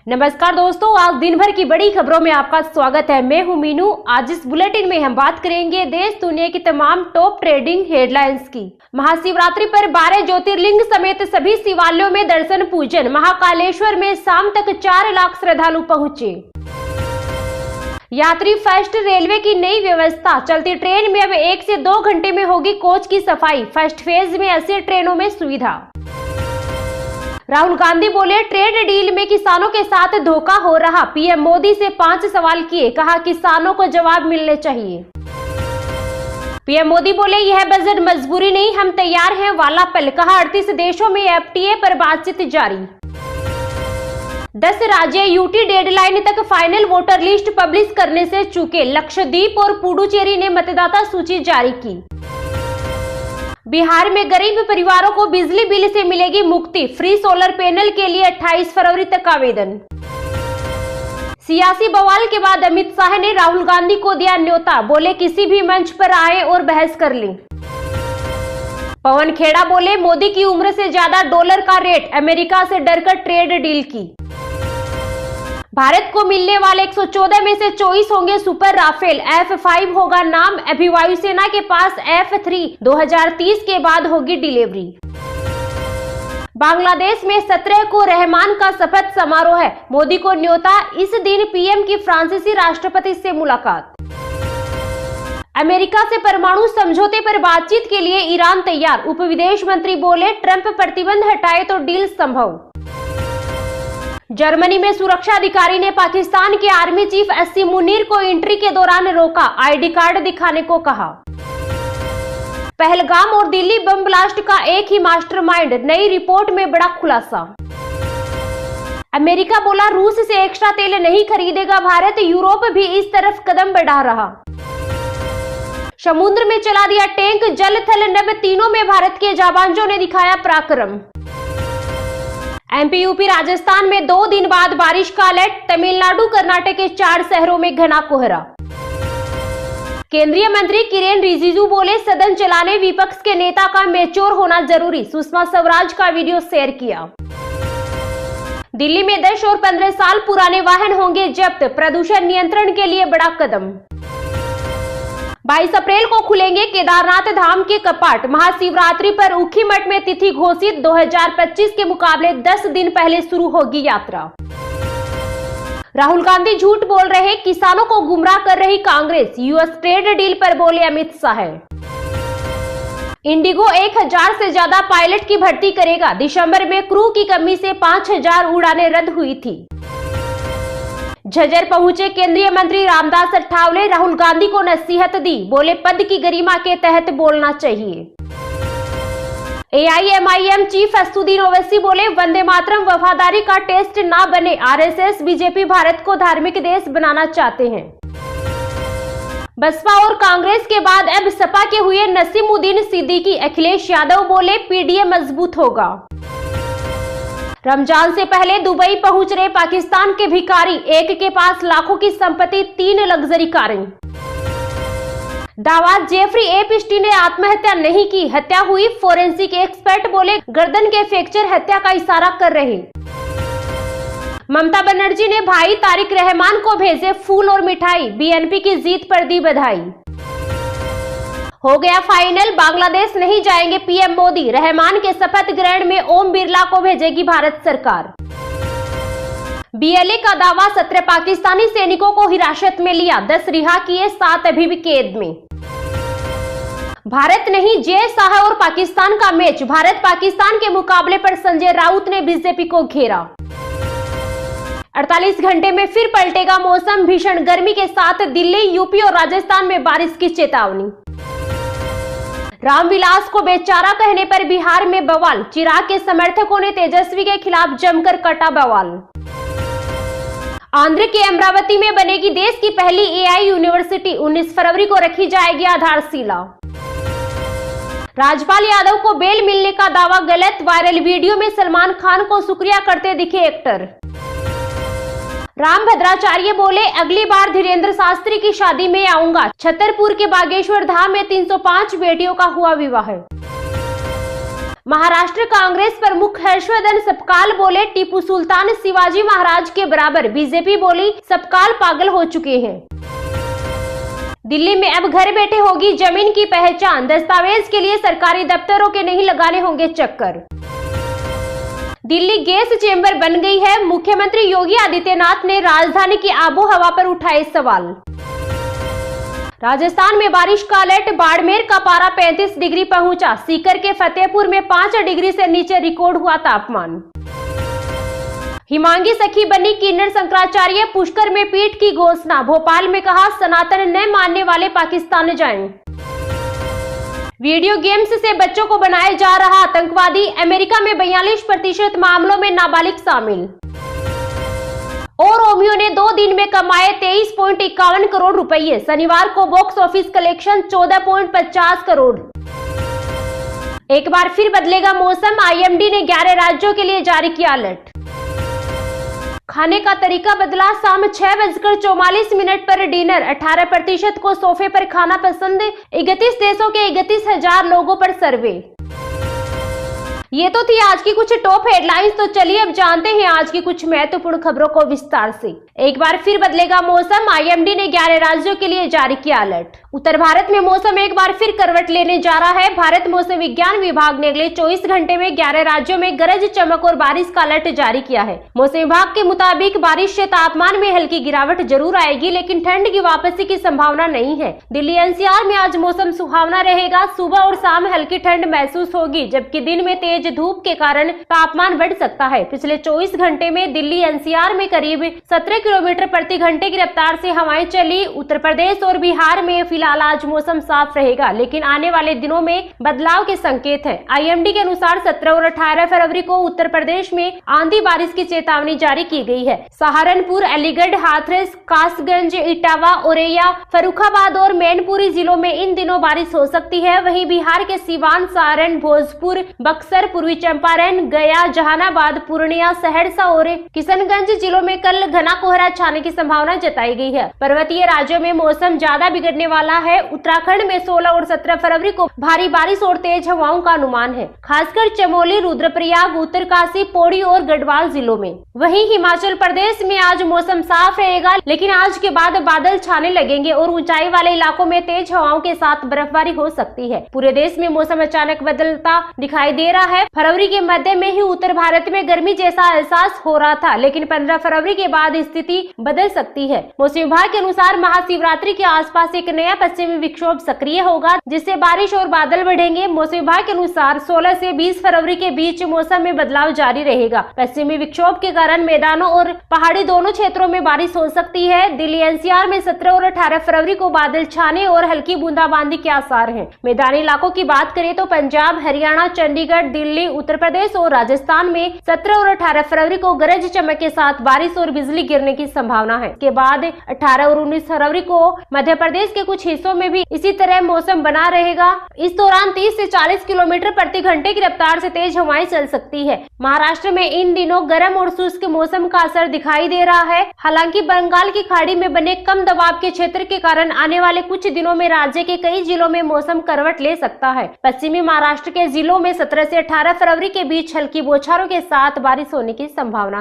नमस्कार दोस्तों, आज दिन भर की बड़ी खबरों में आपका स्वागत है। मैं हूं मीनू। आज इस बुलेटिन में हम बात करेंगे देश दुनिया की तमाम टॉप ट्रेडिंग हेडलाइंस की। महाशिवरात्रि पर 12 ज्योतिर्लिंग समेत सभी शिवालयों में दर्शन पूजन। महाकालेश्वर में शाम तक 4 लाख श्रद्धालु पहुंचे। यात्री फर्स्ट रेलवे की नई व्यवस्था। चलती ट्रेन में अब 1 से 2 घंटे में होगी कोच की सफाई। फर्स्ट फेज में 80 ट्रेनों में सुविधा। राहुल गांधी बोले, ट्रेड डील में किसानों के साथ धोखा हो रहा। पीएम मोदी से 5 सवाल किए, कहा किसानों को जवाब मिलने चाहिए। पीएम मोदी बोले, यह बजट मजबूरी नहीं, हम तैयार हैं वाला पल। कहा 38 देशों में एफटीए पर बातचीत जारी। 10 राज्य यूटी डेडलाइन तक फाइनल वोटर लिस्ट पब्लिश करने से चूके। लक्षद्वीप और पुडुचेरी ने मतदाता सूची जारी की। बिहार में गरीब परिवारों को बिजली बिल से मिलेगी मुक्ति। फ्री सोलर पैनल के लिए 28 फरवरी तक आवेदन। सियासी बवाल के बाद अमित शाह ने राहुल गांधी को दिया न्योता। बोले, किसी भी मंच पर आए और बहस कर लें। पवन खेड़ा बोले, मोदी की उम्र से ज्यादा डॉलर का रेट। अमेरिका से डरकर ट्रेड डील की। भारत को मिलने वाले 114 में से 24 होंगे सुपर राफेल। F5 होगा नाम। अभी वायुसेना के पास F3 2030 के बाद होगी डिलीवरी। बांग्लादेश में 17 को रहमान का शपथ समारोह है। मोदी को न्योता। इस दिन पीएम की फ्रांसीसी राष्ट्रपति से मुलाकात। अमेरिका से परमाणु समझौते पर बातचीत के लिए ईरान तैयार। उप विदेश मंत्री बोले, ट्रंप प्रतिबंध हटाए तो डील संभव। जर्मनी में सुरक्षा अधिकारी ने पाकिस्तान के आर्मी चीफ एससी मुनीर को एंट्री के दौरान रोका। आईडी कार्ड दिखाने को कहा। पहलगाम और दिल्ली बम ब्लास्ट का एक ही मास्टरमाइंड। नई रिपोर्ट में बड़ा खुलासा। अमेरिका बोला, रूस से एक्स्ट्रा तेल नहीं खरीदेगा भारत। यूरोप भी इस तरफ कदम बढ़ा रहा। समुद्र में चला दिया टैंक। जल थल नभ तीनों में भारत के जाबांजों ने दिखाया पराक्रम। एमपी यूपी राजस्थान में 2 दिन बाद बारिश का अलर्ट। तमिलनाडु कर्नाटक के 4 शहरों में घना कोहरा। केंद्रीय मंत्री किरेन रिजिजू बोले, सदन चलाने विपक्ष के नेता का मैच्योर होना जरूरी। सुषमा स्वराज का वीडियो शेयर किया। दिल्ली में 10 और 15 साल पुराने वाहन होंगे जब्त। प्रदूषण नियंत्रण के लिए बड़ा कदम। 22 अप्रैल को खुलेंगे केदारनाथ धाम के कपाट। महाशिवरात्रि पर ऊखीमठ में तिथि घोषित। 2025 के मुकाबले 10 दिन पहले शुरू होगी यात्रा। राहुल गांधी झूठ बोल रहे, किसानों को गुमराह कर रही कांग्रेस। यूएस ट्रेड डील पर बोले अमित शाह। इंडिगो 1000 से ज्यादा पायलट की भर्ती करेगा। दिसंबर में क्रू की कमी से 5000 उड़ानें रद्द हुई थी। झज्जर पहुंचे केंद्रीय मंत्री रामदास अठावले। राहुल गांधी को नसीहत दी। बोले, पद की गरिमा के तहत बोलना चाहिए। एआईएमआईएम चीफ असदुद्दीन ओवैसी बोले, वंदे मातरम वफादारी का टेस्ट ना बने। आरएसएस बीजेपी भारत को धार्मिक देश बनाना चाहते हैं। बसपा और कांग्रेस के बाद अब सपा के हुए नसीमुद्दीन सिद्दीकी। अखिलेश यादव बोले, पीडीए मजबूत होगा। रमजान से पहले दुबई पहुंच रहे पाकिस्तान के भिखारी। एक के पास लाखों की संपत्ति, 3 लग्जरी कारें। दावा, जेफरी एपस्टीन ने आत्महत्या नहीं की, हत्या हुई। फोरेंसिक एक्सपर्ट बोले, गर्दन के फ्रैक्चर हत्या का इशारा कर रहे। ममता बनर्जी ने भाई तारिक रहमान को भेजे फूल और मिठाई। बीएनपी की जीत पर दी बधाई। हो गया फाइनल, बांग्लादेश नहीं जाएंगे पीएम मोदी। रहमान के शपथ ग्रहण में ओम बिरला को भेजेगी भारत सरकार। बीएलए का दावा, 17 पाकिस्तानी सैनिकों को हिरासत में लिया। 10 रिहा किए, 7 अभी भी कैद में। भारत नहीं, जय शाह और पाकिस्तान का मैच। भारत पाकिस्तान के मुकाबले पर संजय राउत ने बीजेपी को घेरा। 48 घंटे में फिर पलटेगा मौसम। भीषण गर्मी के साथ दिल्ली, यूपी और राजस्थान में बारिश की चेतावनी। रामविलास को बेचारा कहने पर बिहार में बवाल। चिराग के समर्थकों ने तेजस्वी के खिलाफ जमकर कटा बवाल। आंध्र के अमरावती में बनेगी देश की पहली एआई यूनिवर्सिटी। 19 फरवरी को रखी जाएगी आधारशिला। राजपाल यादव को बेल मिलने का दावा गलत। वायरल वीडियो में सलमान खान को शुक्रिया करते दिखे एक्टर। राम भद्राचार्य बोले, अगली बार धीरेन्द्र शास्त्री की शादी में आऊंगा। छतरपुर के बागेश्वर धाम में 305 बेटियों का हुआ विवाह। महाराष्ट्र कांग्रेस प्रमुख हर्षवर्धन सपकाल बोले, टीपू सुल्तान शिवाजी महाराज के बराबर। बीजेपी बोली, सपकाल पागल हो चुके हैं। दिल्ली में अब घर बैठे होगी जमीन की पहचान, दस्तावेज के लिए सरकारी दफ्तरों के नहीं लगाने होंगे चक्कर। दिल्ली गैस चेंबर बन गई है, मुख्यमंत्री योगी आदित्यनाथ ने राजधानी की आबोहवा पर उठाए सवाल। राजस्थान में बारिश का अलर्ट, बाड़मेर का पारा 35 डिग्री पहुंचा, सीकर के फतेहपुर में 5 डिग्री से नीचे रिकॉर्ड हुआ तापमान। हिमांगी सखी बनी किन्नर शंकराचार्य, पुष्कर में पीठ की घोषणा, भोपाल में कहा सनातन न मानने वाले पाकिस्तान जाएं। वीडियो गेम्स से बच्चों को बनाया जा रहा आतंकवादी, अमेरिका में 42% मामलों में नाबालिग शामिल। और रोमियो ने 2 दिन में कमाए 23.51 करोड़ रुपए, शनिवार को बॉक्स ऑफिस कलेक्शन 14.50 करोड़। एक बार फिर बदलेगा मौसम, आईएमडी ने 11 राज्यों के लिए जारी किया अलर्ट। खाने का तरीका बदला, शाम 6:44 पर डिनर, 18% को सोफे पर खाना पसंद, 31 देशों के 31,000 लोगों पर सर्वे। ये तो थी आज की कुछ टॉप हेडलाइंस। तो चलिए अब जानते हैं आज की कुछ महत्वपूर्ण खबरों को विस्तार से। एक बार फिर बदलेगा मौसम, आईएमडी ने 11 राज्यों के लिए जारी किया अलर्ट। उत्तर भारत में मौसम एक बार फिर करवट लेने जा रहा है। भारत मौसम विज्ञान विभाग ने अगले 24 घंटे में 11 राज्यों में गरज चमक और बारिश का अलर्ट जारी किया है। मौसम विभाग के मुताबिक बारिश से तापमान में हल्की गिरावट जरूर आएगी, लेकिन ठंड की वापसी की संभावना नहीं है। दिल्ली एनसीआर में आज मौसम सुहावना रहेगा, सुबह और शाम हल्की ठंड महसूस होगी, जबकि दिन में तेज धूप के कारण तापमान बढ़ सकता है। पिछले 24 घंटे में दिल्ली एनसीआर में करीब 17 किलोमीटर प्रति घंटे की रफ्तार से हवाएं चली। उत्तर प्रदेश और बिहार में फिलहाल आज मौसम साफ रहेगा, लेकिन आने वाले दिनों में बदलाव के संकेत हैं। आईएमडी के अनुसार 17 और 18 फरवरी को उत्तर प्रदेश में आंधी बारिश की चेतावनी जारी की गई है। सहारनपुर, अलीगढ़, हाथरस, कासगंज, इटावा, औरैया, फर्रुखाबाद और मैनपुरी जिलों में इन दिनों बारिश हो सकती है। वहीं बिहार के सिवान, सारण, भोजपुर, बक्सर, पूर्वी चंपारण, गया, जहानाबाद, पूर्णिया, सहरसा और किशनगंज जिलों में कल घना कोहरा छाने की संभावना जताई गई है। पर्वतीय राज्यों में मौसम ज्यादा बिगड़ने वाला है। उत्तराखंड में 16 और 17 फरवरी को भारी बारिश और तेज हवाओं का अनुमान है, खासकर चमोली, रुद्रप्रयाग, उत्तरकाशी, पौड़ी और गढ़वाल जिलों में। वहीं हिमाचल प्रदेश में आज मौसम साफ रहेगा, लेकिन आज के बाद बादल छाने लगेंगे और ऊंचाई वाले इलाकों में तेज हवाओं के साथ बर्फबारी हो सकती है। पूरे देश में मौसम अचानक बदलता दिखाई दे रहा है। फरवरी के मध्य में ही उत्तर भारत में गर्मी जैसा एहसास हो रहा था, लेकिन 15 फरवरी के बाद स्थिति बदल सकती है। मौसम विभाग के अनुसार महाशिवरात्रि के आसपास एक नया पश्चिमी विक्षोभ सक्रिय होगा, जिससे बारिश और बादल बढ़ेंगे। मौसम विभाग के अनुसार 16 से 20 फरवरी के बीच मौसम में बदलाव जारी रहेगा। पश्चिमी विक्षोभ के कारण मैदानों और पहाड़ी दोनों क्षेत्रों में बारिश हो सकती है। दिल्ली एनसीआर में 17 और 18 फरवरी को बादल छाने और हल्की बूंदाबांदी के आसार हैं। मैदानी इलाकों की बात करें तो पंजाब, हरियाणा, चंडीगढ़, दिल्ली, उत्तर प्रदेश और राजस्थान में 17 और 18 फरवरी को गरज चमक के साथ बारिश और बिजली गिरने की संभावना है। के बाद 18 और 19 फरवरी को मध्य प्रदेश के कुछ हिस्सों में भी इसी तरह मौसम बना रहेगा। इस दौरान 30 से 40 किलोमीटर प्रति घंटे की रफ्तार से तेज हवाएं चल सकती है। महाराष्ट्र में इन दिनों गर्म और शुष्क मौसम का असर दिखाई दे रहा है। हालांकि बंगाल की खाड़ी में बने कम दबाव के क्षेत्र के कारण आने वाले कुछ दिनों में राज्य के कई जिलों में मौसम करवट ले सकता है। पश्चिमी महाराष्ट्र के जिलों में 17 से 18 फरवरी के बीच हल्की बौछारों के साथ बारिश होने की संभावना।